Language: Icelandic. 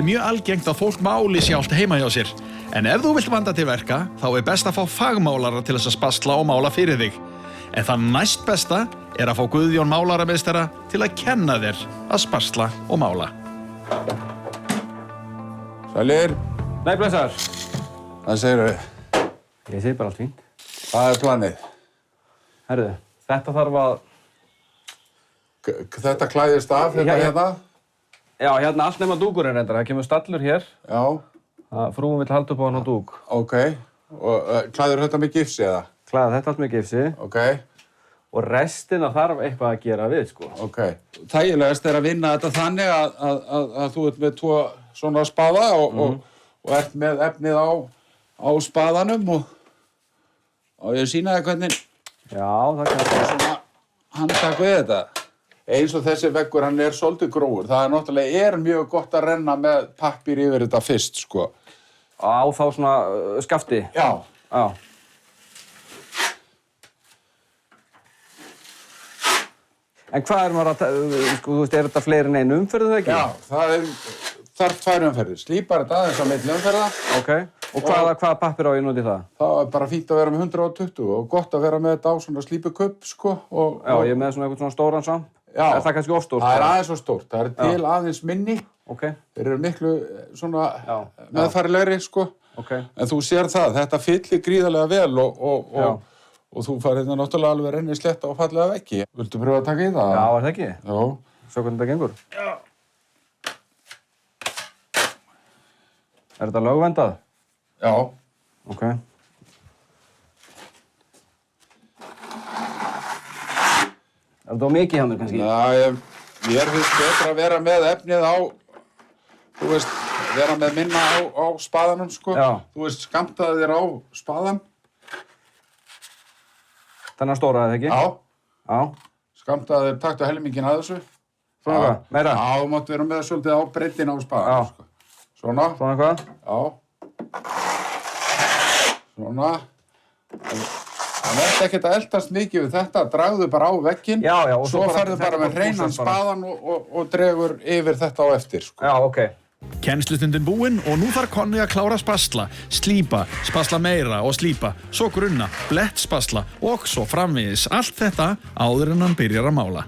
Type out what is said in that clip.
Það mjög algengt að fólk máli sjálft heima hjá sér. En ef þú vilt vanda til verka, þá best að fá fagmálara til þess að spasla og mála fyrir þig. En það næst besta að fá Guðjón málarameistara til að kenna þér að spasla og mála. Sælir. Nei, blessaður. Hvað segirðu? Ég segi bara allt fínt. Hvað planið? Herðu, þetta þarf að... Þetta klæðist af, þetta hérna? Já, hérna allt nema dúkurinn reyndar. Það kemur stallur hér. Já. Frúin vill halda upp á hann á dúk. Ok. Og klæður þetta með gifsi, eða? Klæða þetta allt með gifsi. Ok. Og restina þarf eitthvað að gera við, sko. Ok. Þægilegast að vinna þetta þannig að þú ert með tvo svona spaða og ert með efnið á spaðanum og ég sýna þér hvernig... Já, það kannski. Svona handtak við þetta. Eins og þessi veggur, hann svolítið grófur. Það náttúrulega mjög gott að renna með pappír yfir þetta fyrst, sko. Á þá svona skafti? Já. Já. En hvað maður að, sko, þú veist, þetta fleiri en einu umferð, ekki? Já, það þarf 2 umferðir. Slípar þetta aðeins á milli umferða. Ok. Og hvaða pappír á ég noti það? Það bara fínt að vera með 120 og gott að vera með þetta á svona slípukubb, sko. Já, ég með svona eitthvað svona stóran samt. Já. Það kannski of stórt? Það aðeins of stórt. Það til aðeins minni. Ok. Þeir eru miklu svona meðfærilegri, sko. Ok. En þú sér það, þetta fyllir gríðarlega vel og þú farið þetta náttúrulega alveg renni sletta og fallega veggi. Viltu pröfa að taka í það? Já, það ekki? Já. Sjá hvernig þetta gengur? Já. Þetta lögvendað? Já. Ok. Þetta mikið hjá mér, kannski? Já, mér finnst betra að vera með efnið á, þú veist, vera með minna á spaðanum, sko. Já. Þú veist, skammtaði þér á spaðan. Þennan stóra, eða ekki? Já. Já. Skammtaði þér, taktu helminginn að þessu. Svona hvað? Meira? Já, þú máttu vera með svolítið á breiddina á spaðanum, sko. Svona. Svona hvað? Já. Svona. Það verður ekkert að eldast mikið við þetta, dragðu bara á vegginn. Já, já. Svo ferðu bara með hreinan spaðan og dregur yfir þetta á eftir, sko. Já, ok. Kennslustundin búin og nú þarf Konni að klára spasla, slípa, spasla meira og slípa, svo grunna, blett spasla og svo framvegis. Allt þetta áður en hann byrjar að mála.